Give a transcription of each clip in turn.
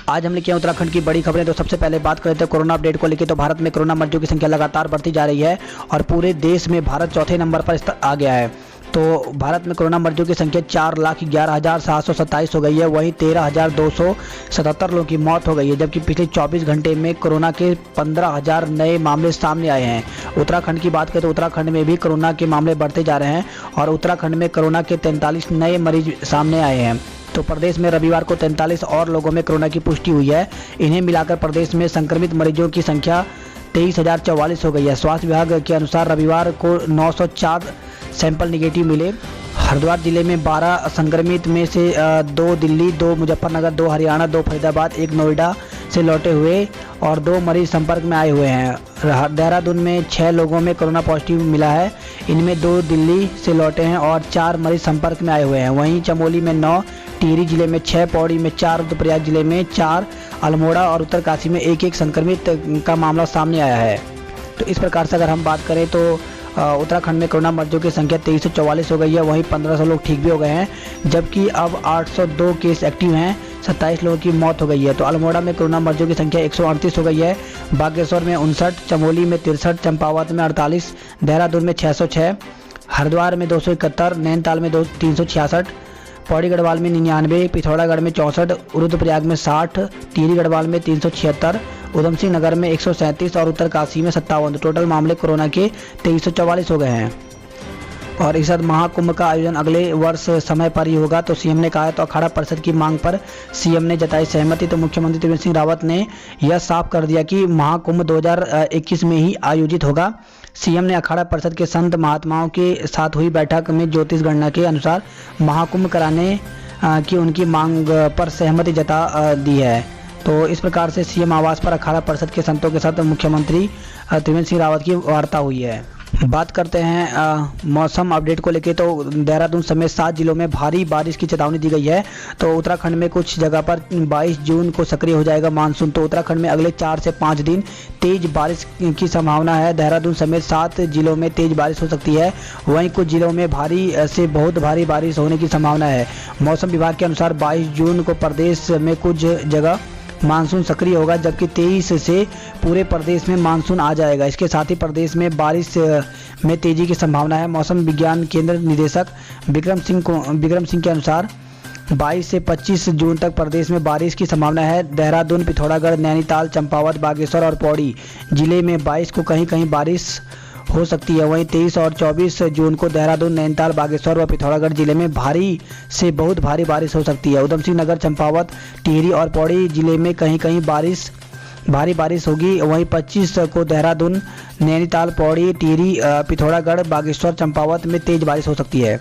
आज हम लेके आए उत्तराखंड की बड़ी खबरें। तो सबसे पहले बात करते हैं कोरोना अपडेट को लेकर। तो भारत में कोरोना मरीजों की संख्या लगातार बढ़ती जा रही है और पूरे देश में भारत चौथे नंबर पर आ गया है। तो भारत में कोरोना मरीजों की संख्या 4,11,727 हो गई है। वहीं 13,277 लोगों की मौत हो गई है, जबकि पिछले 24 घंटे में कोरोना के 15,000 नए मामले सामने आए हैं। उत्तराखंड की बात करें तो उत्तराखंड में भी कोरोना के मामले बढ़ते जा रहे हैं और उत्तराखंड में कोरोना के 43 नए मरीज सामने आए हैं। तो प्रदेश में रविवार को 43 और लोगों में कोरोना की पुष्टि हुई है। इन्हें मिलाकर प्रदेश में संक्रमित मरीजों की संख्या 23,044 हो गई है। स्वास्थ्य विभाग के अनुसार रविवार को 904 सैंपल निगेटिव मिले। हरिद्वार जिले में 12 संक्रमित में से 2 दिल्ली, 2 मुजफ्फरनगर, 2 हरियाणा, 2 फरीदाबाद, 1 नोएडा से लौटे हुए और 2 मरीज संपर्क में आए हुए हैं। देहरादून में 6 लोगों में कोरोना पॉजिटिव मिला है। इनमें 2 दिल्ली से लौटे हैं और 4 मरीज संपर्क में आए हुए हैं। वहीं चमोली में 9, टिहरी जिले में 6, पौड़ी में 4, रुद्रप्रयाग जिले में 4, अल्मोड़ा और उत्तरकाशी में 1-1 संक्रमित का मामला सामने आया है। तो इस प्रकार से अगर हम बात करें तो उत्तराखंड में कोरोना मरीजों की संख्या 2344 हो गई है। वहीं 1500 लोग ठीक भी हो गए हैं, जबकि अब 802 केस एक्टिव हैं। 27 लोगों की मौत हो गई है। तो अल्मोड़ा में कोरोना मरीजों की संख्या 138 हो गई है। बागेश्वर में 59, चमोली में 63, चंपावत में 48, देहरादून में 606, हरिद्वार में 271, नैनीताल में 366, पौड़ी गढ़वाल में 99, पिथौरागढ़ में 64, रुद्रप्रयाग में 60, टिहरी गढ़वाल में 376, उधम सिंह नगर में 137 और उत्तरकाशी में 57। टोटल मामले कोरोना के 2344 हो गए हैं। और इस साथ महाकुंभ का आयोजन अगले वर्ष समय पर ही होगा, तो सीएम ने कहा है। तो अखाड़ा परिषद की मांग पर सीएम ने जताई सहमति। तो मुख्यमंत्री त्रिवेंद्र सिंह रावत ने यह साफ कर दिया कि महाकुंभ 2021 में ही आयोजित होगा। सीएम ने अखाड़ा परिषद के संत महात्माओं के साथ हुई बैठक में ज्योतिष गणना के अनुसार महाकुंभ कराने की उनकी मांग पर सहमति जता दी है। तो इस प्रकार से सीएम आवास पर अखाड़ा परिषद के संतों के साथ मुख्यमंत्री त्रिवेंद्र सिंह रावत की वार्ता हुई है। बात करते हैं मौसम अपडेट को लेके। तो देहरादून समेत 7 जिलों में भारी बारिश की चेतावनी दी गई है। तो उत्तराखंड में कुछ जगह पर 22 जून को सक्रिय हो जाएगा मानसून। तो उत्तराखंड में अगले 4 से 5 दिन तेज बारिश की संभावना है। देहरादून समेत 7 जिलों में तेज बारिश हो सकती है। वहीं कुछ जिलों में भारी से बहुत भारी बारिश होने की संभावना है। मौसम विभाग के अनुसार 22 जून को प्रदेश में कुछ जगह मानसून सक्रिय होगा, जबकि 23 से पूरे प्रदेश में मानसून आ जाएगा। इसके साथ ही प्रदेश में बारिश में तेजी की संभावना है। मौसम विज्ञान केंद्र निदेशक विक्रम सिंह के अनुसार 22 से 25 जून तक प्रदेश में बारिश की संभावना है। देहरादून, पिथौरागढ़, नैनीताल, चंपावत, बागेश्वर और पौड़ी जिले में 22 को कहीं कहीं बारिश हो सकती है। वहीं 23 और 24 जून को देहरादून, नैनीताल, बागेश्वर व पिथौरागढ़ जिले में भारी से बहुत भारी बारिश हो सकती है। उधम सिंह नगर, चंपावत, टिहरी और पौड़ी जिले में कहीं कहीं भारी बारिश होगी। वहीं 25 को देहरादून, नैनीताल, पौड़ी, टिहरी, पिथौरागढ़, बागेश्वर, चंपावत में तेज बारिश हो सकती है।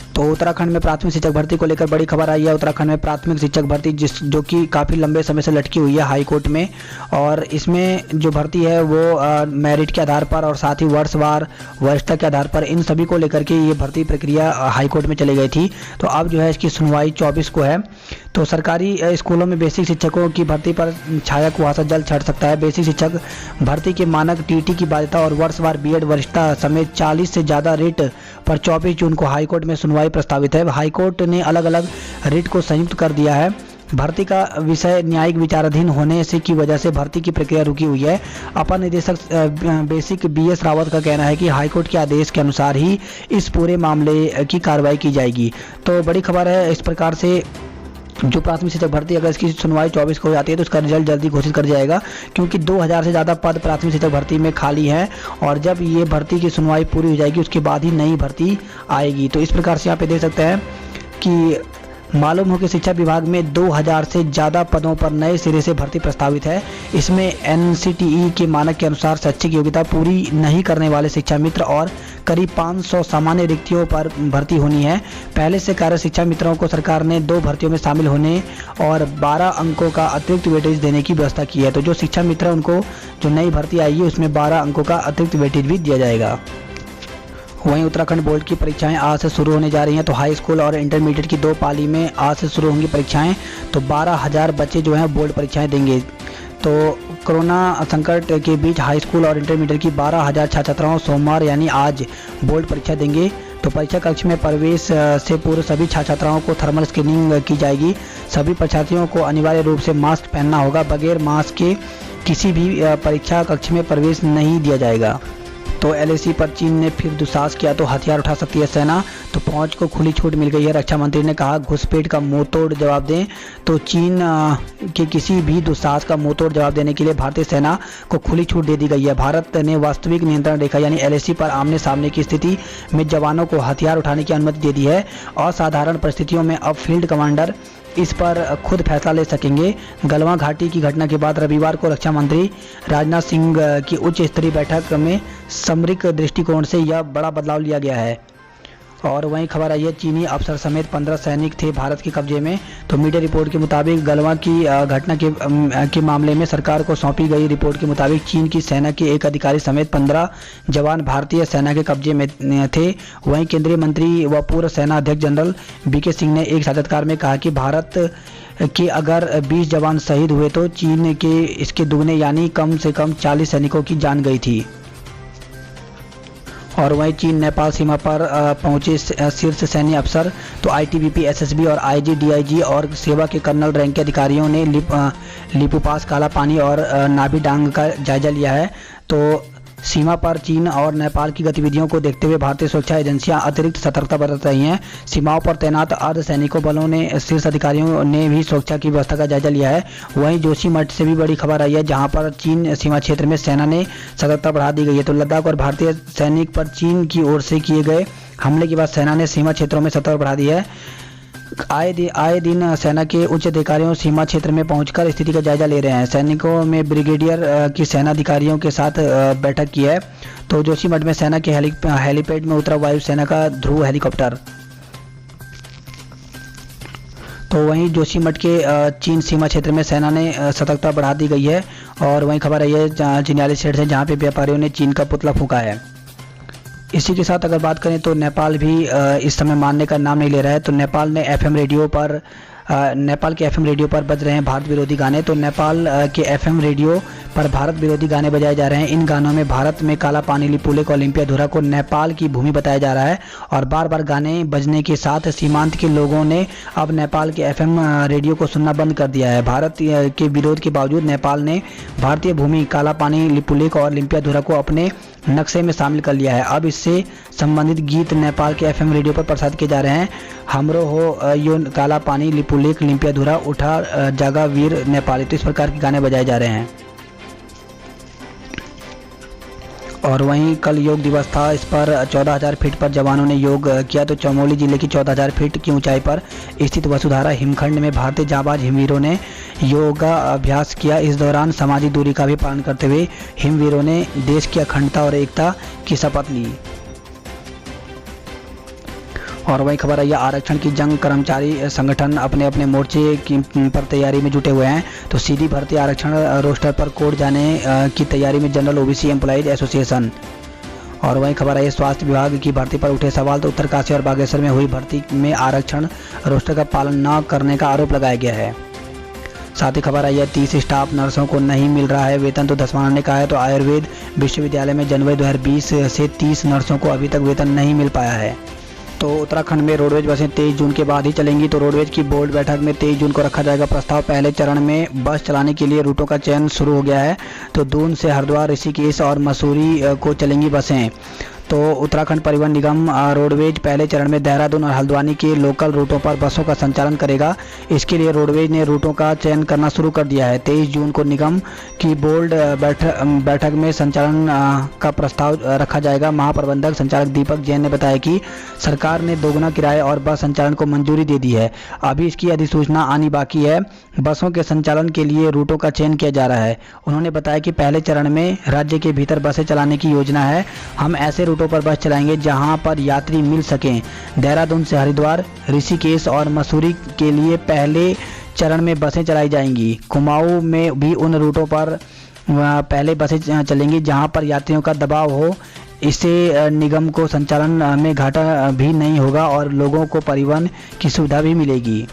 तो उत्तराखंड में प्राथमिक शिक्षक भर्ती को लेकर बड़ी खबर आई है। उत्तराखंड में प्राथमिक शिक्षक भर्ती जो कि काफ़ी लंबे समय से लटकी हुई है हाई कोर्ट में, और इसमें जो भर्ती है वो मेरिट के आधार पर और साथ ही वर्षवार वरिष्ठता के आधार पर, इन सभी को लेकर के ये भर्ती प्रक्रिया हाई कोर्ट में चली गई थी। तो अब जो है इसकी सुनवाई 24 को है। तो सरकारी स्कूलों में बेसिक शिक्षकों की भर्ती पर छाया कुहासा जल्द छट सकता है। बेसिक शिक्षक भर्ती के मानक, टीटी की बाध्यता और वर्षवार बीएड वरिष्ठता समेत 40 से ज़्यादा रिट पर 24 जून को हाईकोर्ट में सुनवाई प्रस्तावित है। हाईकोर्ट ने अलग अलग रिट को संयुक्त कर दिया है। भर्ती का विषय न्यायिक विचाराधीन होने से की वजह से भर्ती की प्रक्रिया रुकी हुई है। अपर निदेशक बेसिक BS रावत का कहना है कि हाईकोर्ट के आदेश के अनुसार ही इस पूरे मामले की कार्रवाई की जाएगी। तो बड़ी खबर है। इस प्रकार से जो प्राथमिक शिक्षक भर्ती, अगर इसकी सुनवाई 24 को हो जाती है तो उसका रिजल्ट जल्दी घोषित कर जाएगा, क्योंकि 2000 से ज़्यादा पद प्राथमिक शिक्षक भर्ती में खाली हैं और जब ये भर्ती की सुनवाई पूरी हो जाएगी उसके बाद ही नई भर्ती आएगी। तो इस प्रकार से यहाँ पे देख सकते हैं कि मालूम हो कि शिक्षा विभाग में 2000 से ज़्यादा पदों पर नए सिरे से भर्ती प्रस्तावित है। इसमें NCTE के मानक के अनुसार शैक्षिक योग्यता पूरी नहीं करने वाले शिक्षा मित्र और करीब 500 सामान्य रिक्तियों पर भर्ती होनी है। पहले से कार्य शिक्षा मित्रों को सरकार ने 2 भर्तियों में शामिल होने और 12 अंकों का अतिरिक्त वेटेज देने की व्यवस्था की है। तो जो शिक्षा मित्र उनको जो नई भर्ती आएगी उसमें 12 अंकों का अतिरिक्त वेटेज भी दिया जाएगा। वहीं उत्तराखंड बोर्ड की परीक्षाएं आज से शुरू होने जा रही हैं। तो हाई स्कूल और इंटरमीडिएट की 2 पाली में आज से शुरू होंगी परीक्षाएं। तो 12,000 बच्चे जो हैं बोर्ड परीक्षाएं देंगे। तो कोरोना संकट के बीच हाई स्कूल और इंटरमीडिएट की 12,000 छात्र छात्राओं सोमवार यानी आज बोर्ड परीक्षा देंगे। तो तो परीक्षा कक्ष में प्रवेश से पूर्व सभी छात्र छात्राओं को थर्मल स्क्रीनिंग की जाएगी। सभी परीक्षार्थियों को अनिवार्य रूप से मास्क पहनना होगा। बगैर मास्क के किसी भी परीक्षा कक्ष में प्रवेश नहीं दिया जाएगा। तो एलएसी पर चीन ने फिर दुस्साहस किया तो हथियार उठा सकती है सेना। तो फौज को खुली छूट मिल गई है। रक्षा मंत्री ने कहा घुसपैठ का मुंहतोड़ जवाब दें। तो चीन के किसी भी दुस्साहस का मुंहतोड़ जवाब देने के लिए भारतीय सेना को खुली छूट दे दी गई है। भारत ने वास्तविक नियंत्रण रेखा यानी एलएसी पर आमने सामने की स्थिति में जवानों को हथियार उठाने की अनुमति दे दी है। असाधारण परिस्थितियों में अब फील्ड कमांडर इस पर खुद फैसला ले सकेंगे। गलवान घाटी की घटना के बाद रविवार को रक्षा मंत्री राजनाथ सिंह की उच्च स्तरीय बैठक में सामरिक दृष्टिकोण से यह बड़ा बदलाव लिया गया है। और वहीं खबर आई है चीनी अफसर समेत 15 सैनिक थे भारत के कब्जे में। तो मीडिया रिपोर्ट के मुताबिक गलवान की घटना के मामले में सरकार को सौंपी गई रिपोर्ट के मुताबिक चीन की सेना के एक अधिकारी समेत 15 जवान भारतीय सेना के कब्जे में थे। वहीं केंद्रीय मंत्री व पूर्व सेना अध्यक्ष जनरल बीके सिंह ने एक साक्षात्कार में कहा कि भारत के अगर 20 जवान शहीद हुए तो चीन के इसके दुगने यानी कम से कम 40 सैनिकों की जान गई थी। और वहीं चीन नेपाल सीमा पर पहुंचे शीर्ष सैन्य अफसर तो आईटीबीपी, एसएसबी और आईजी, डीआईजी और सेवा के कर्नल रैंक के अधिकारियों ने लिपुपास, काला पानी और नाभी डांग का जायजा लिया है। तो सीमा पर चीन और नेपाल की गतिविधियों को देखते हुए भारतीय सुरक्षा एजेंसियां अतिरिक्त सतर्कता बरत रही हैं। सीमाओं पर तैनात अर्धसैनिकों बलों ने शीर्ष अधिकारियों ने भी सुरक्षा की व्यवस्था का जायजा लिया है। वहीं जोशीमठ से भी बड़ी खबर आई है जहां पर चीन सीमा क्षेत्र में सेना ने सतर्कता बढ़ा दी गई है। तो लद्दाख और भारतीय सैनिक पर चीन की ओर से किए गए हमले के बाद सेना ने सीमा क्षेत्रों में सतर्कता बढ़ा दी है। आए दिन सेना के उच्च अधिकारियों सीमा क्षेत्र में पहुंचकर स्थिति का जायजा ले रहे हैं। सैनिकों में ब्रिगेडियर की सेना अधिकारियों के साथ बैठक की है। तो जोशीमठ में सेना के हेलीपैड में उतरा वायुसेना का ध्रुव हेलीकॉप्टर। तो वहीं जोशीमठ के चीन सीमा क्षेत्र में सेना ने सतर्कता बढ़ा दी गई है। और वहीं खबर आई है चिन्याली सेठ से जहाँ पे व्यापारियों ने चीन का पुतला फूंका है। इसी के साथ अगर बात करें तो नेपाल भी इस समय मानने का नाम नहीं ले रहा है। तो नेपाल के एफएम रेडियो पर बज रहे हैं भारत विरोधी गाने। तो नेपाल के एफएम रेडियो पर भारत विरोधी गाने बजाए जा रहे हैं। इन गानों में भारत में काला पानी, लिपुलेख और ओलंपियाधुरा को नेपाल की भूमि बताया जा रहा है। और बार बार गाने बजने के साथ सीमांत के लोगों ने अब नेपाल के एफएम रेडियो को सुनना बंद कर दिया है। भारत के विरोध के बावजूद नेपाल ने भारतीय भूमि, काला पानी, लिपुलेख और ओलंपियाधुरा को अपने नक्शे में शामिल कर लिया है। अब इससे संबंधित गीत नेपाल के एफएम रेडियो पर प्रसारित किए जा रहे हैं। हमरो हो यो काला पानी, लिपुलेख, ओलंपियाधुरा, उठा जागा वीर नेपाली, तो इस प्रकार के गाने बजाए जा रहे हैं। और वहीं कल योग दिवस था। इस पर 14,000 फीट पर जवानों ने योग किया। तो चमोली जिले की 14,000 फीट की ऊंचाई पर स्थित वसुधारा हिमखंड में भारतीय जाबाज हिमवीरों ने योगा अभ्यास किया। इस दौरान सामाजिक दूरी का भी पालन करते हुए हिमवीरों ने देश की अखंडता और एकता की शपथ ली। और वही खबर आई है आरक्षण की जंग, कर्मचारी संगठन अपने अपने मोर्चे पर तैयारी में जुटे हुए हैं। तो सीधी भर्ती आरक्षण रोस्टर पर कोड जाने की तैयारी में जनरल ओबीसी एम्प्लॉइज एसोसिएशन। और वही खबर आई है स्वास्थ्य विभाग की भर्ती पर उठे सवाल। तो उत्तरकाशी और बागेश्वर में हुई भर्ती में आरक्षण रोस्टर का पालन न करने का आरोप लगाया गया है। साथ ही खबर आई है 30 स्टाफ नर्सों को नहीं मिल रहा है वेतन। तो धस्माना ने कहा है तो आयुर्वेद विश्वविद्यालय में जनवरी 2020 से 30 नर्सों को अभी तक वेतन नहीं मिल पाया है। तो उत्तराखंड में रोडवेज बसें 23 जून के बाद ही चलेंगी। तो रोडवेज की बोर्ड बैठक में 23 जून को रखा जाएगा प्रस्ताव। पहले चरण में बस चलाने के लिए रूटों का चयन शुरू हो गया है। तो दून से हरिद्वार, ऋषिकेश और मसूरी को चलेंगी बसें। तो उत्तराखंड परिवहन निगम रोडवेज पहले चरण में देहरादून और हल्द्वानी के लोकल रूटों पर बसों का संचालन करेगा। इसके लिए रोडवेज ने रूटों का चयन करना शुरू कर दिया है। 23 जून को निगम की बोर्ड बैठक में संचालन का प्रस्ताव रखा जाएगा। महाप्रबंधक संचालक दीपक जैन ने बताया कि सरकार ने दोगुना किराए और बस संचालन को मंजूरी दे दी है। अभी इसकी अधिसूचना आनी बाकी है। बसों के संचालन के लिए रूटों का चयन किया जा रहा है। उन्होंने बताया कि पहले चरण में राज्य के भीतर बसें चलाने की योजना है। हम ऐसे रूटों पर बस चलाएंगे जहां पर यात्री मिल सकें। देहरादून से हरिद्वार, ऋषिकेश और मसूरी के लिए पहले चरण में बसें चलाई जाएंगी। कुमाऊं में भी उन रूटों पर पहले बसें चलेंगी जहां पर यात्रियों का दबाव हो। इससे निगम को संचालन में घाटा भी नहीं होगा और लोगों को परिवहन की सुविधा भी मिलेगी।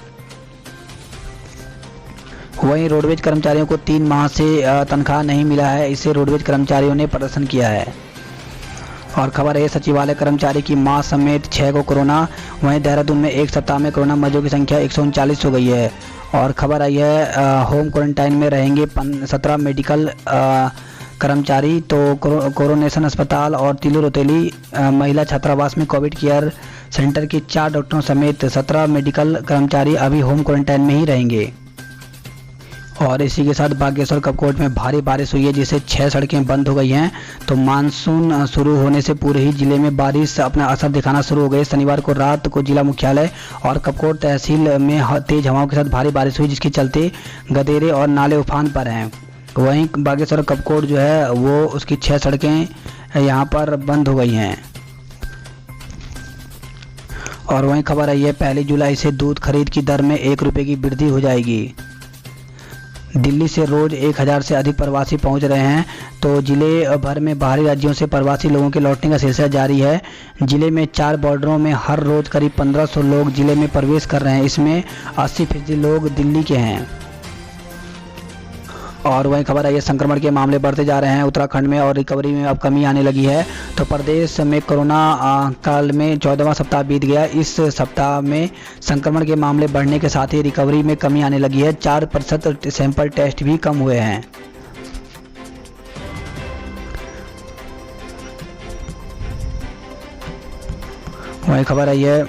वहीं रोडवेज कर्मचारियों को 3 माह से तनख्वाह नहीं मिला है। इससे रोडवेज कर्मचारियों ने प्रदर्शन किया है। और खबर है सचिवालय कर्मचारी की मां समेत 6 को कोरोना। वहीं देहरादून में एक सप्ताह में कोरोना मरीजों की संख्या 139 हो गई है। और खबर आई है होम क्वारंटाइन में रहेंगे 17 मेडिकल कर्मचारी। तो कोरोनेशन अस्पताल और तिलू रोतेली महिला छात्रावास में कोविड केयर सेंटर के 4 डॉक्टरों समेत 17 मेडिकल कर्मचारी अभी होम क्वारंटाइन में ही रहेंगे। और इसी के साथ बागेश्वर कपकोट में भारी बारिश हुई है, जिससे 6 सड़कें बंद हो गई हैं। तो मानसून शुरू होने से पूरे ही जिले में बारिश अपना असर दिखाना शुरू हो गई। शनिवार को रात को जिला मुख्यालय और कपकोट तहसील में तेज हवाओं के साथ भारी बारिश हुई, जिसके चलते गदेरे और नाले उफान पर हैं। वहीं बागेश्वर कपकोट जो है वो उसकी 6 सड़कें यहाँ पर बंद हो गई हैं। और वहीं खबर आई है 1 जुलाई से दूध खरीद की दर में 1 रुपये की वृद्धि हो जाएगी। दिल्ली से रोज 1000 से अधिक प्रवासी पहुंच रहे हैं। तो जिले भर में बाहरी राज्यों से प्रवासी लोगों के लौटने का सिलसिला जारी है। जिले में 4 बॉर्डरों में हर रोज करीब 1500 लोग जिले में प्रवेश कर रहे हैं। इसमें 80% लोग दिल्ली के हैं। और वहीं खबर आई है संक्रमण के मामले बढ़ते जा रहे हैं उत्तराखंड में, और रिकवरी में अब कमी आने लगी है। तो प्रदेश में कोरोना काल में 14वां सप्ताह बीत गया। इस सप्ताह में संक्रमण के मामले बढ़ने के साथ ही रिकवरी में कमी आने लगी है। 4% सैंपल टेस्ट भी कम हुए हैं। वहीं खबर आई है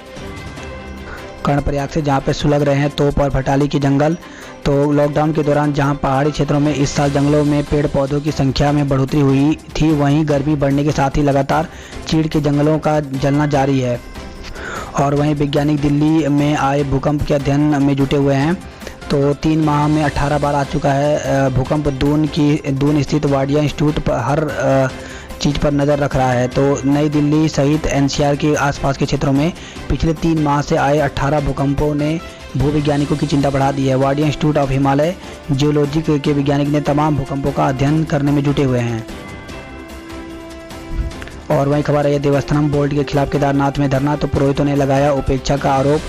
कर्णप्रयाग से, जहां पे सुलग रहे हैं तोप और फटाली के जंगल। तो लॉकडाउन के दौरान जहां पहाड़ी क्षेत्रों में इस साल जंगलों में पेड़ पौधों की संख्या में बढ़ोतरी हुई थी, वहीं गर्मी बढ़ने के साथ ही लगातार चीड़ के जंगलों का जलना जारी है। और वहीं वैज्ञानिक दिल्ली में आए भूकंप के अध्ययन में जुटे हुए हैं। तो 3 माह में 18 बार आ चुका है भूकंप। दून स्थित वाडिया इंस्टीट्यूट पर हर चीज़ पर नज़र रख रहा है। तो नई दिल्ली सहित एनसीआर के आसपास के क्षेत्रों में पिछले 3 माह से आए 18 भूकंपों ने भूवैज्ञानिकों की चिंता बढ़ा दी है। Wadia institute of Himalaya geology के वैज्ञानिक ने तमाम भूकंपों का अध्ययन करने में जुटे हुए हैं। और वहीं खबर है देवस्थानम बोर्ड के खिलाफ केदारनाथ में धरना। तो पुरोहितों ने लगाया उपेक्षा का आरोप।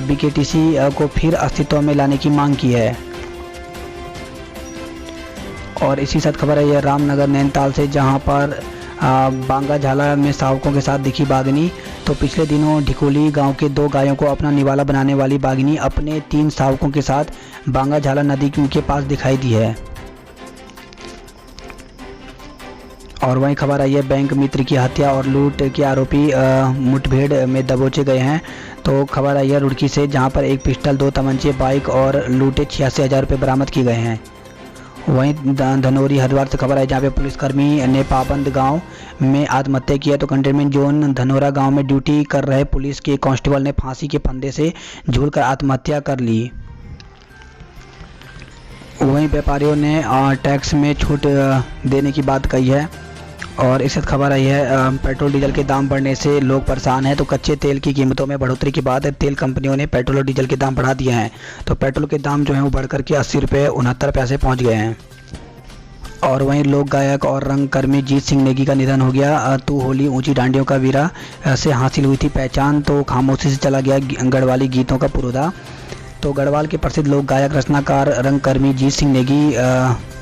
बीकेटीसी को फिर अस्तित्व में लाने की मांग की है। और इसी साथ खबर है रामनगर नैनीताल से, जहां पर बांगा झाला में शावकों के साथ दिखी बाघिनी। तो पिछले दिनों ढिकोली गांव के 2 गायों को अपना निवाला बनाने वाली बाघिनी अपने 3 शावकों के साथ बांगा झाला नदी के पास दिखाई दी है। और वहीं खबर आई है बैंक मित्र की हत्या और लूट के आरोपी मुठभेड़ में दबोचे गए हैं। तो खबर आई है रुड़की से, जहां पर एक पिस्टल, 2 तमंचे, बाइक और लूटे 86,000 रुपये बरामद किए गए हैं। वहीं धनौरी हरिद्वार से खबर है, जहाँ पे पुलिसकर्मी ने पाबंद गांव में आत्महत्या की है। तो कंटेनमेंट जोन धनौरा गांव में ड्यूटी कर रहे पुलिस के कांस्टेबल ने फांसी के फंदे से झूलकर आत्महत्या कर ली। वहीं व्यापारियों ने टैक्स में छूट देने की बात कही है। और इस खबर आई है पेट्रोल डीजल के दाम बढ़ने से लोग परेशान हैं। तो कच्चे तेल की कीमतों में बढ़ोतरी के बाद तेल कंपनियों ने पेट्रोल और डीजल के दाम बढ़ा दिए हैं। तो पेट्रोल के दाम जो हैं वो बढ़कर के 80 रुपये 69 पैसे पहुँच गए हैं। और वहीं लोक गायक और रंगकर्मी जीत सिंह नेगी का निधन हो गया। तू होली ऊंची डांडियों का वीरा से हासिल हुई थी पहचान। तो खामोशी से चला गया गढ़वाली गीतों का पुरोधा। तो गढ़वाल के प्रसिद्ध लोक गायक, रचनाकार, रंगकर्मी जीत सिंह नेगी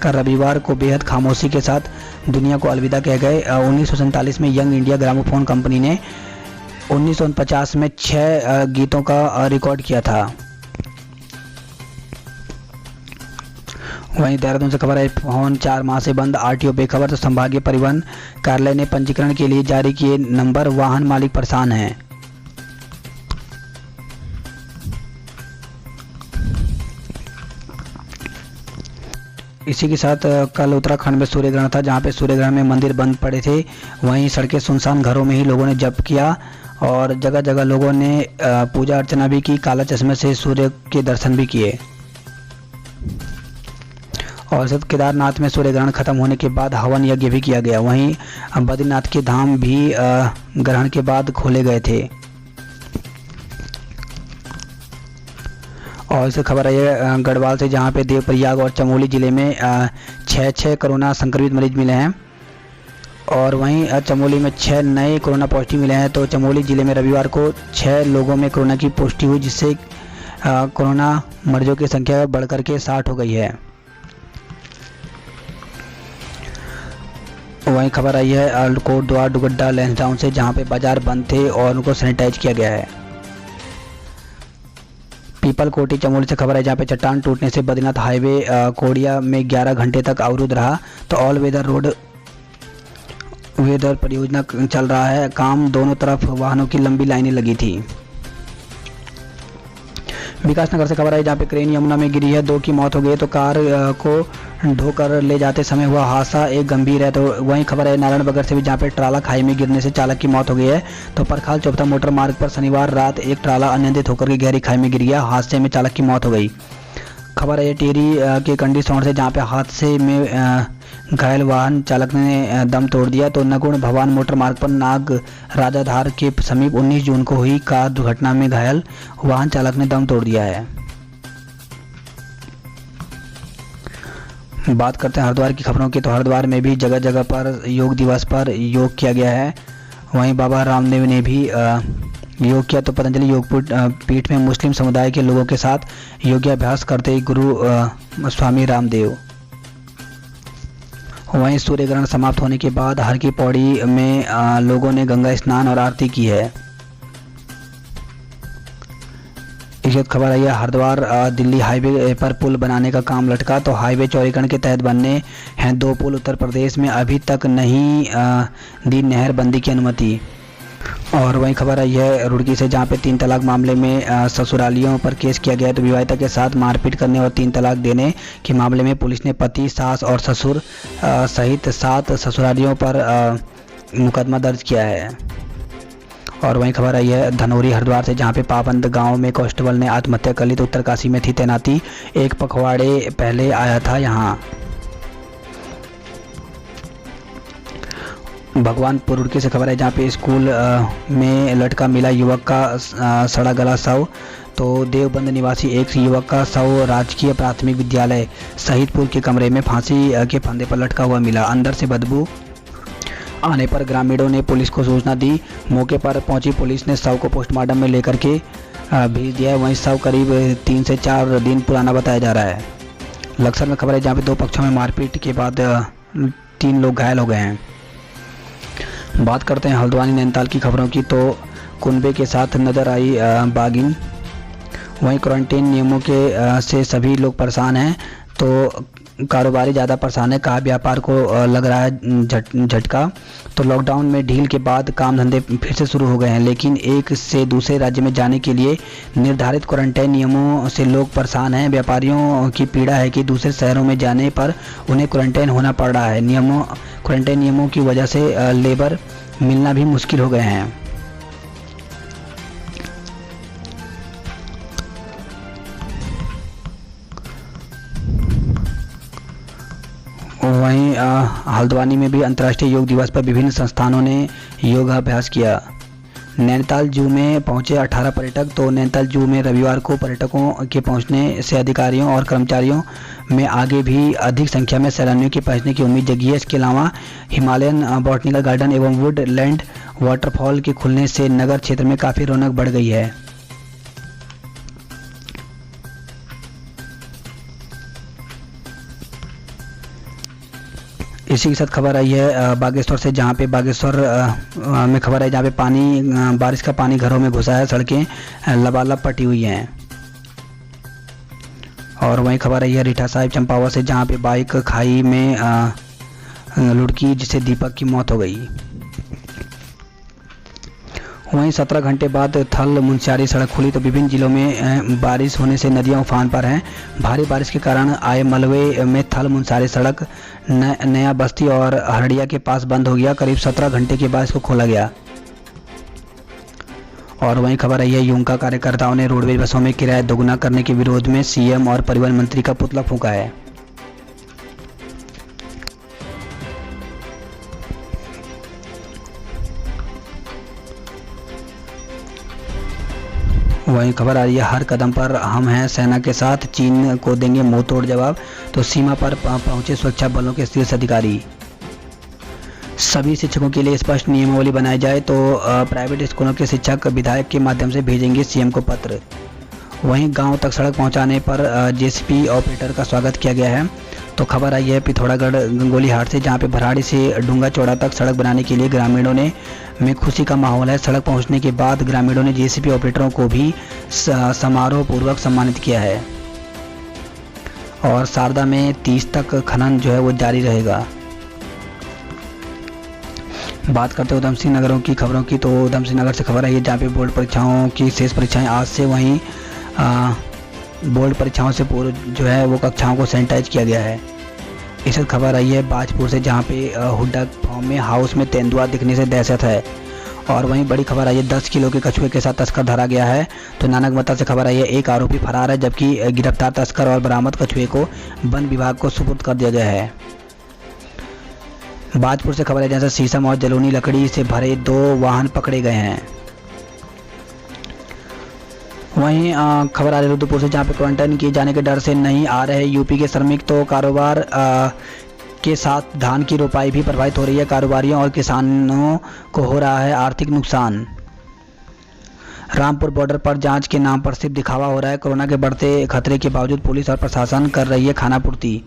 का रविवार को बेहद खामोशी के साथ दुनिया को अलविदा कह गए। 1947 में यंग इंडिया ग्रामोफोन कंपनी ने 1949 में 6 गीतों का रिकॉर्ड किया था। वहीं देहरादून से खबर है फोन 4 माह से बंद, आरटीओ बेखबर। तो संभागीय परिवहन कार्यालय ने पंजीकरण के लिए जारी किए नंबर, वाहन मालिक परेशान हैं। इसी के साथ कल उत्तराखंड में सूर्य ग्रहण था, जहां पे सूर्य ग्रहण में मंदिर बंद पड़े थे। वहीं सड़कें सुनसान, घरों में ही लोगों ने जप किया और जगह जगह लोगों ने पूजा अर्चना भी की। काला चश्मे से सूर्य के दर्शन भी किए। और साथ केदारनाथ में सूर्य ग्रहण खत्म होने के बाद हवन यज्ञ भी किया गया। वहीं बद्रीनाथ के धाम भी ग्रहण के बाद खोले गए थे। और इसे खबर है गढ़वाल से, जहां पे देवप्रयाग और चमोली जिले में 6 कोरोना संक्रमित मरीज मिले हैं। और वहीं चमोली में 6 नए कोरोना पॉजिटिव मिले हैं। तो चमोली जिले में रविवार को 6 लोगों में कोरोना की पुष्टि हुई, जिससे कोरोना मरीजों की संख्या बढ़कर के 60 हो गई है। वहीं खबर आई है कोटद्वार डुगड्डा लैंसडाउन से, जहां पे बाजार बंद थे और उनको सैनिटाइज किया गया है। पीपल कोटी चमोली से खबर है, जहां पे चट्टान टूटने से बद्रीनाथ हाईवे कोडिया में 11 घंटे तक अवरुद्ध रहा। तो ऑल वेदर रोड वेदर परियोजना चल रहा है काम, दोनों तरफ वाहनों की लंबी लाइनें लगी थी। विकासनगर से खबर है, जहाँ पे क्रेन यमुना में गिरी है, 2 की मौत हो गई। तो कार को ढोकर ले जाते समय हुआ हादसा, एक गंभीर है। तो वहीं खबर है नारायण बगर से भी, जहाँ पे ट्राला खाई में गिरने से चालक की मौत हो गई है। तो परखाल चौपता मोटर मार्ग पर शनिवार रात एक ट्राला अनियंत्रित होकर के गहरी खाई में गिर गया, हादसे में चालक की मौत हो गई। खबर है टिहरी के कंडी सौड़ से, जहाँ पे हादसे में घायल वाहन चालक ने दम तोड़ दिया। तो नगुण भवान मोटर मार्ग पर नाग राजाधार के समीप 19 जून को हुई कार दुर्घटना में घायल वाहन चालक ने दम तोड़ दिया है। बात करते हैं हरिद्वार की खबरों की। तो हरिद्वार में भी जगह जगह पर योग दिवस पर योग किया गया है। वहीं बाबा रामदेव ने भी योग किया। तो पतंजलि योग पीठ में मुस्लिम समुदाय के लोगों के साथ योगाभ्यास करते गुरु स्वामी रामदेव। वहीं सूर्य ग्रहण समाप्त होने के बाद हर की पौड़ी में लोगों ने गंगा स्नान और आरती की है। इस खबर आई है हरिद्वार दिल्ली हाईवे पर पुल बनाने का काम लटका। तो हाईवे चौड़ीकरण के तहत बनने हैं 2 पुल। उत्तर प्रदेश में अभी तक नहीं दी नहरबंदी की अनुमति। और वहीं खबर आई है रुड़की से, जहां पे 3 तलाक मामले में ससुरालियों पर केस किया गया है। तो विवाहिता के साथ मारपीट करने और 3 तलाक देने के मामले में पुलिस ने पति, सास और ससुर सहित 7 ससुरालियों पर मुकदमा दर्ज किया है। और वहीं खबर आई है धनौरी हरिद्वार से, जहां पे पाबंद गांव में कांस्टेबल ने आत्महत्या कर ली। तो उत्तरकाशी में थी तैनाती, एक पखवाड़े पहले आया था यहां। भगवानपुर रुड़की से खबर है, जहाँ पे स्कूल में लटका मिला युवक का सड़ा गला शव। तो देवबंद निवासी एक युवक का शव राजकीय प्राथमिक विद्यालय शहीदपुर के कमरे में फांसी के फंदे पर लटका हुआ मिला। अंदर से बदबू आने पर ग्रामीणों ने पुलिस को सूचना दी। मौके पर पहुंची पुलिस ने शव को पोस्टमार्टम में लेकर के भेज दिया है। वहीं शव करीब 3 से 4 दिन पुराना बताया जा रहा है। लक्सर में खबर है, जहाँ पे 2 पक्षों में मारपीट के बाद 3 लोग घायल हो गए हैं। बात करते हैं हल्द्वानी नैनीताल की खबरों की। तो कुनबे के साथ नजर आई बागिन। वहीं क्वारंटीन नियमों के से सभी लोग परेशान हैं। तो कारोबारी ज़्यादा परेशान है, कहा व्यापार को लग रहा है झटका। तो लॉकडाउन में ढील के बाद काम धंधे फिर से शुरू हो गए हैं, लेकिन एक से दूसरे राज्य में जाने के लिए निर्धारित क्वारंटाइन नियमों से लोग परेशान हैं। व्यापारियों की पीड़ा है कि दूसरे शहरों में जाने पर उन्हें क्वारंटाइन होना पड़ रहा है। क्वारंटाइन नियमों की वजह से लेबर मिलना भी मुश्किल हो गए हैं। वहीं हल्द्वानी में भी अंतर्राष्ट्रीय योग दिवस पर विभिन्न संस्थानों ने योगाभ्यास किया। नैनीताल जू में पहुंचे 18 पर्यटक। तो नैनीताल जू में रविवार को पर्यटकों के पहुंचने से अधिकारियों और कर्मचारियों में आगे भी अधिक संख्या में सैलानियों के पहुंचने की उम्मीद जगी है। इसके अलावा हिमालयन बॉटनिकल गार्डन एवं वुडलैंड वाटरफॉल के खुलने से नगर क्षेत्र में काफ़ी रौनक बढ़ गई है। इसी के साथ खबर आई है बागेश्वर से, जहाँ पे बागेश्वर में खबर है, जहाँ पे बारिश का पानी घरों में घुसा है, सड़कें लबालब पटी हुई हैं। और वहीं खबर आई है रीठा साहिब चंपावत से, जहाँ पे बाइक खाई में लुढ़की, जिससे दीपक की मौत हो गई। वहीं 17 घंटे बाद थल मुंशियारी सड़क खुली। तो विभिन्न जिलों में बारिश होने से नदियां उफान पर हैं। भारी बारिश के कारण आए मलबे में थल मुंशियारी सड़क नया बस्ती और हरडिया के पास बंद हो गया। करीब 17 घंटे के बाद इसको खोला गया। और वहीं खबर आई है यूंका कार्यकर्ताओं ने रोडवेज बसों में किराया दोगुना करने के विरोध में सीएम और परिवहन मंत्री का पुतला फूंका है। वहीं खबर आ रही है हर कदम पर हम हैं सेना के साथ, चीन को देंगे मुंह तोड़ जवाब। तो सीमा पर पहुंचे सुरक्षा बलों के शीर्ष अधिकारी। सभी शिक्षकों के लिए स्पष्ट नियमावली बनाई जाए। तो प्राइवेट स्कूलों के शिक्षक विधायक के माध्यम से भेजेंगे सीएम को पत्र। वहीं गांव तक सड़क पहुंचाने पर जेसीबी ऑपरेटर का स्वागत किया गया है। तो खबर आई है पिथौरागढ़ गंगोलीहाट से, जहां पे भराड़ी से डूंगा चौड़ा तक सड़क बनाने के लिए ग्रामीणों में खुशी का माहौल है। सड़क पहुंचने के बाद ग्रामीणों ने जेसीबी ऑपरेटरों को भी समारोह पूर्वक सम्मानित किया है और शारदा में 30 तक खनन जो है वो जारी रहेगा। बात करते हैं उधम सिंह नगरों की खबरों की, तो उधम सिंह नगर से खबर आई है जहाँ पे बोर्ड परीक्षाओं की शेष परीक्षाएं आज से, वहीं बोर्ड परीक्षाओं से पूर्व जो है वो कक्षाओं को सैनिटाइज किया गया है। इस खबर आई है बाजपुर से, जहाँ पे हुड्डा फार्म में हाउस में तेंदुआ दिखने से दहशत है। और वहीं बड़ी खबर आई है 10 किलो के कछुए के साथ तस्कर धरा गया है। तो नानकमता से खबर आई है एक आरोपी फरार है, जबकि गिरफ्तार तस्कर और बरामद कछुए को वन विभाग को सुपुर्द कर दिया गया है। बाजपुर से खबर है जैसे शीशम और जलोनी लकड़ी से भरे 2 वाहन पकड़े गए हैं। वहीं खबर आ रही रुद्रपुर से, जहाँ पे क्वारंटाइन किए जाने के डर से नहीं आ रहे यूपी के श्रमिक, तो कारोबार के साथ धान की रोपाई भी प्रभावित हो रही है। कारोबारियों और किसानों को हो रहा है आर्थिक नुकसान। रामपुर बॉर्डर पर जांच के नाम पर सिर्फ दिखावा हो रहा है। कोरोना के बढ़ते खतरे के बावजूद पुलिस और प्रशासन कर रही है खानापूर्ति।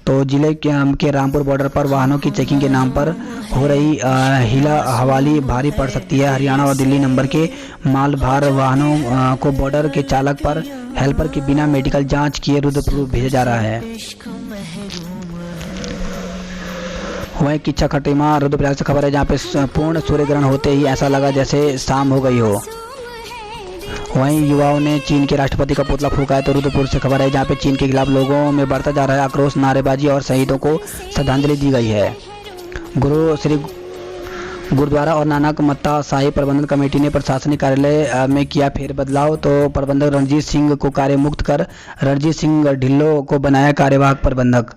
तो जिले के रामपुर बॉर्डर पर वाहनों की चेकिंग के नाम पर हो रही हिला हवाली भारी पड़ सकती है। हरियाणा और दिल्ली नंबर के माल भार वाहनों को बॉर्डर के चालक पर हेल्पर के बिना मेडिकल जांच किए रुद्रपुर भेजा जा रहा है। वहीं किच्छा खटीमा रुद्रप्रयाग से खबर है, जहाँ पे पूर्ण सूर्य ग्रहण होते ही ऐसा लगा जैसे शाम हो गई हो। वहीं युवाओं ने चीन के राष्ट्रपति का पुतला फूंका है। तो रुद्रपुर से खबर है, जहाँ पे चीन के खिलाफ लोगों में बढ़ता जा रहा है आक्रोश, नारेबाजी और शहीदों को श्रद्धांजलि दी गई है। श्री गुरुद्वारा और नानक मत्ता साहिब प्रबंधन कमेटी ने प्रशासनिक कार्यालय में किया फेरबदलाव। तो प्रबंधक रणजीत सिंह को कार्य मुक्त कर रणजीत सिंह ढिल्लो को बनाया कार्यवाहक प्रबंधक।